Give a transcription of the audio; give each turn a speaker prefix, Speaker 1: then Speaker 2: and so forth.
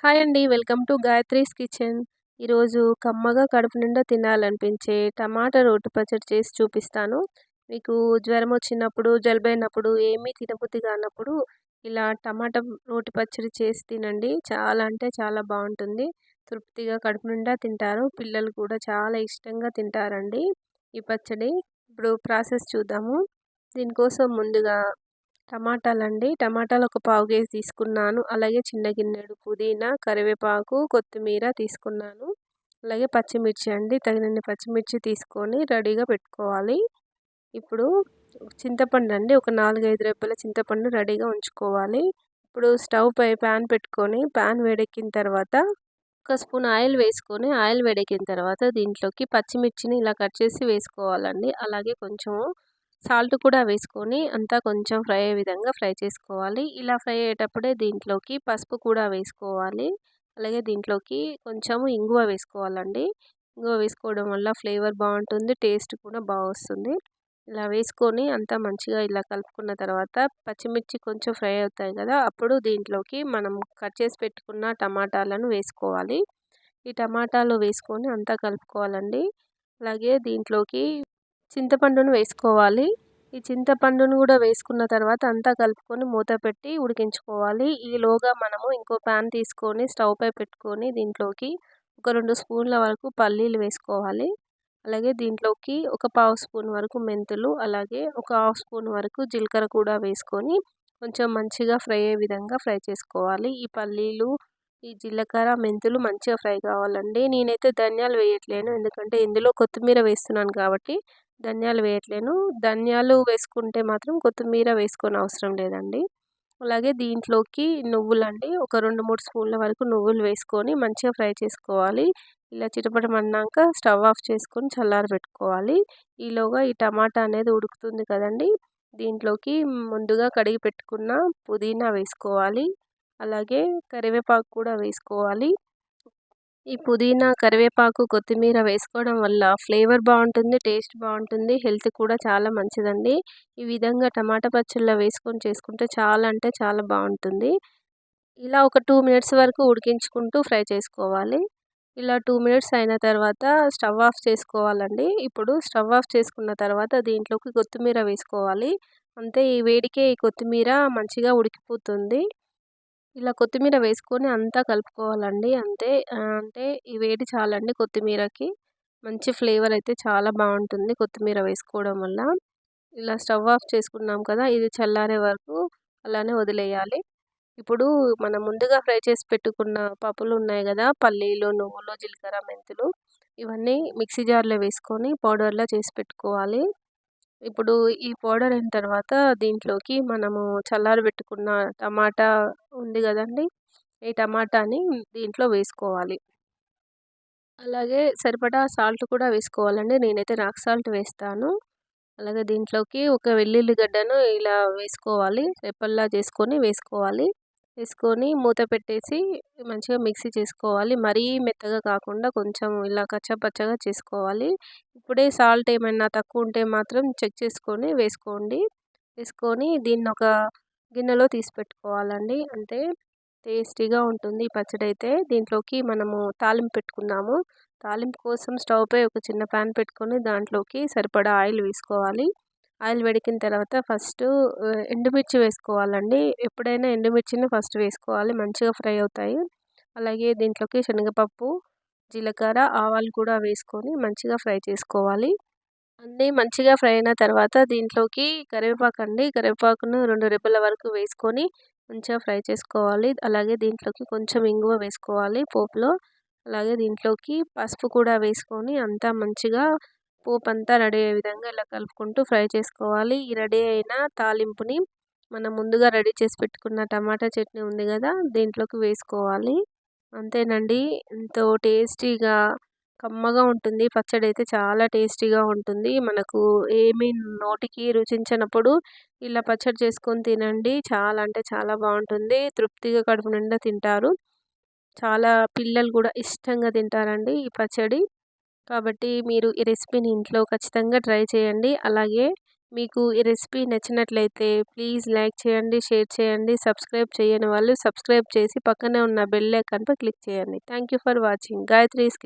Speaker 1: Hi అండి. Welcome to Gayatri's kitchen. ఈరోజు కమ్మగా కడుపు నిండా తినాలనిపించే టమాటా రోటి పచ్చడి చేసి చూపిస్తాను. మీకు జ్వరం వచ్చినప్పుడు, జలుబైనప్పుడు, ఏమీ తినబుద్ధి కానప్పుడు ఇలా టమాటా రోటి పచ్చడి చేసి తినండి. చాలా అంటే చాలా బాగుంటుంది. తృప్తిగా కడుపు నిండా తింటారు. పిల్లలు కూడా చాలా ఇష్టంగా తింటారండి ఈ పచ్చడి. ఇప్పుడు ప్రాసెస్ చూద్దాము. దీనికోసం ముందుగా టమాటాలండి. టమాటాలు ఒక పావు కేజీ తీసుకున్నాను. అలాగే చిన్న గిన్నెడు పుదీనా, కరివేపాకు, కొత్తిమీర తీసుకున్నాను. అలాగే పచ్చిమిర్చి అండి. తగినన్ని పచ్చిమిర్చి తీసుకొని రెడీగా పెట్టుకోవాలి. ఇప్పుడు చింతపండు అండి. ఒక 4, 5 రెబ్బల చింతపండు రెడీగా ఉంచుకోవాలి. ఇప్పుడు స్టవ్ పై ప్యాన్ పెట్టుకొని ప్యాన్ వేడెక్కిన తర్వాత ఒక స్పూన్ ఆయిల్ వేసుకొని ఆయిల్ వేడెక్కిన తర్వాత దీంట్లోకి పచ్చిమిర్చిని ఇలా కట్ చేసి వేసుకోవాలండి. అలాగే కొంచెం సాల్ట్ కూడా వేసుకొని అంతా కొంచెం ఫ్రై అయ్యే విధంగా ఫ్రై చేసుకోవాలి. ఇలా ఫ్రై అయ్యేటప్పుడే దీంట్లోకి పసుపు కూడా వేసుకోవాలి. అలాగే దీంట్లోకి కొంచెం ఇంగువ వేసుకోవాలండి. ఇంగువ వేసుకోవడం వల్ల ఫ్లేవర్ బాగుంటుంది, టేస్ట్ కూడా బాగా వస్తుంది. ఇలా వేసుకొని అంతా మంచిగా ఇలా కలుపుకున్న తర్వాత పచ్చిమిర్చి కొంచెం ఫ్రై అవుతాయి కదా, అప్పుడు దీంట్లోకి మనం కట్ చేసి పెట్టుకున్న టమాటాలను వేసుకోవాలి. ఈ టమాటాలు వేసుకొని అంతా కలుపుకోవాలండి. అలాగే దీంట్లోకి చింతపండును వేసుకోవాలి. ఈ చింతపండును కూడా వేసుకున్న తర్వాత అంతా కలుపుకొని మూత పెట్టి ఉడికించుకోవాలి. ఈలోగా మనము ఇంకో ప్యాన్ తీసుకొని స్టవ్ పై పెట్టుకొని దీంట్లోకి ఒక 2 స్పూన్ల వరకు పల్లీలు వేసుకోవాలి. అలాగే దీంట్లోకి ఒక పావు స్పూన్ వరకు మెంతులు, అలాగే ఒక హాఫ్ స్పూన్ వరకు జీలకర్ర కూడా వేసుకొని కొంచెం మంచిగా ఫ్రై అయ్యే విధంగా ఫ్రై చేసుకోవాలి. ఈ పల్లీలు, ఈ జీలకర్ర, మెంతులు మంచిగా ఫ్రై కావాలండి. నేనైతే ధనియాలు వేయట్లేను, ఎందుకంటే ఇందులో కొత్తిమీర వేస్తున్నాను కాబట్టి ధనియాలు వేయట్లేను. ధనియాలు వేసుకుంటే మాత్రం కొత్తిమీర వేసుకోని అవసరం లేదండి. అలాగే దీంట్లోకి నువ్వులండి. ఒక 2, 3 స్పూన్ల వరకు నువ్వులు వేసుకొని మంచిగా ఫ్రై చేసుకోవాలి. ఇలా చిటపటమన్నాక స్టవ్ ఆఫ్ చేసుకొని చల్లారబెట్టుకోవాలి. ఈలోగా ఈ టమాటా అనేది ఉడుకుతుంది కదండి, దీంట్లోకి ముందుగా కడిగి పెట్టుకున్న పుదీనా వేసుకోవాలి. అలాగే కరివేపాకు కూడా వేసుకోవాలి. ఈ పుదీనా, కరివేపాకు, కొత్తిమీర వేసుకోవడం వల్ల ఫ్లేవర్ బాగుంటుంది, టేస్ట్ బాగుంటుంది, హెల్త్ కూడా చాలా మంచిదండి. ఈ విధంగా టమాటా పచ్చళ్ళలో వేసుకొని చేసుకుంటే చాలా అంటే చాలా బాగుంటుంది. ఇలా ఒక 2 మినిట్స్ వరకు ఉడికించుకుంటూ ఫ్రై చేసుకోవాలి. ఇలా 2 మినిట్స్ అయిన తర్వాత స్టవ్ ఆఫ్ చేసుకోవాలండి. ఇప్పుడు స్టవ్ ఆఫ్ చేసుకున్న తర్వాత దీంట్లోకి కొత్తిమీర వేసుకోవాలి. అంతే, ఈ వేడికే ఈ కొత్తిమీర మంచిగా ఉడికిపోతుంది. ఇలా కొత్తిమీర వేసుకొని అంతా కలుపుకోవాలండి. అంతే, అంటే ఈ వేడి చాలండి కొత్తిమీరకి. మంచి ఫ్లేవర్ అయితే చాలా బాగుంటుంది కొత్తిమీర వేసుకోవడం వల్ల. ఇలా స్టవ్ ఆఫ్ చేసుకున్నాం కదా, ఇది చల్లారే వరకు అలానే వదిలేయాలి. ఇప్పుడు మనం ముందుగా ఫ్రై చేసి పెట్టుకున్న పప్పులు ఉన్నాయి కదా, పల్లీలు, నువ్వులు, జీలకర్ర, మెంతులు, ఇవన్నీ మిక్సీ జార్లో వేసుకొని పౌడర్లా చేసి పెట్టుకోవాలి. ఇప్పుడు ఈ పౌడర్ అయిన తర్వాత దీంట్లోకి మనము చల్లారబెట్టుకున్న టమాటా ఉంది కదండి, ఈ టమాటాని దీంట్లో వేసుకోవాలి. అలాగే సరిపడా సాల్ట్ కూడా వేసుకోవాలండి. నేనైతే రాక్ సాల్ట్ వేస్తాను. అలాగే దీంట్లోకి ఒక వెల్లుల్లిగడ్డను ఇలా వేసుకోవాలి, రెప్పల్లా చేసుకొని వేసుకోవాలి. వేసుకొని మూత పెట్టేసి మంచిగా మిక్సీ చేసుకోవాలి. మరీ మెత్తగా కాకుండా కొంచెం ఇలా కచ్చాపచ్చాగా చేసుకోవాలి. ఇప్పుడే సాల్ట్ ఏమైనా తక్కువ ఉంటే మాత్రం చెక్ చేసుకొని వేసుకోండి. వేసుకొని దీన్ని ఒక గిన్నెలో తీసి పెట్టుకోవాలండి. అంతే, టేస్టీగా ఉంటుంది ఈ పచ్చడి అయితే. దీంట్లోకి మనము తాలింపు పెట్టుకుందాము. తాలింపు కోసం స్టవ్ పై ఒక చిన్న ప్యాన్ పెట్టుకొని దాంట్లోకి సరిపడా ఆయిల్ వేసుకోవాలి. ఆయిల్ వేడెక్కిన తర్వాత ఫస్ట్ ఎండుమిర్చి వేసుకోవాలండి. ఎప్పుడైనా ఎండుమిర్చిని ఫస్ట్ వేసుకోవాలి, మంచిగా ఫ్రై అవుతాయి. అలాగే దీంట్లోకి శనగపప్పు, జీలకర్ర, ఆవాలు కూడా వేసుకొని మంచిగా ఫ్రై చేసుకోవాలి. అన్నీ మంచిగా ఫ్రై అయిన తర్వాత దీంట్లోకి కరివేపాకు అండి. కరివేపాకును 2 రెబ్బల వరకు వేసుకొని మంచిగా ఫ్రై చేసుకోవాలి. అలాగే దీంట్లోకి కొంచెం ఇంగువ వేసుకోవాలి పోపులో. అలాగే దీంట్లోకి పసుపు కూడా వేసుకొని అంతా మంచిగా పోపు అంతా రెడీ అయ్యే విధంగా ఇలా కలుపుకుంటూ ఫ్రై చేసుకోవాలి. ఈ రెడీ అయిన తాలింపుని మనం ముందుగా రెడీ చేసి పెట్టుకున్న టమాటా చట్నీ ఉంది కదా, దీంట్లోకి వేసుకోవాలి. అంతేనండి, ఎంతో టేస్టీగా కమ్మగా ఉంటుంది పచ్చడి అయితే, చాలా టేస్టీగా ఉంటుంది. మనకు ఏమీ నోటికి రుచించనప్పుడు ఇలా పచ్చడి చేసుకొని తినండి. చాలా అంటే చాలా బాగుంటుంది. తృప్తిగా కడుపు నిండా తింటారు. చాలా పిల్లలు కూడా ఇష్టంగా తింటారండి ఈ పచ్చడి. కాబట్టి మీరు ఈ రెసిపీని ఇంట్లో ఖచ్చితంగా ట్రై చేయండి. అలాగే మీకు ఈ రెసిపీ నచ్చినట్లయితే ప్లీజ్ లైక్ చేయండి, షేర్ చేయండి. సబ్స్క్రైబ్ చేయని వాళ్ళు సబ్స్క్రైబ్ చేసి పక్కనే ఉన్న బెల్ ఐకాన్‌పై క్లిక్ చేయండి. Thank you for watching Gayatri's kitchen.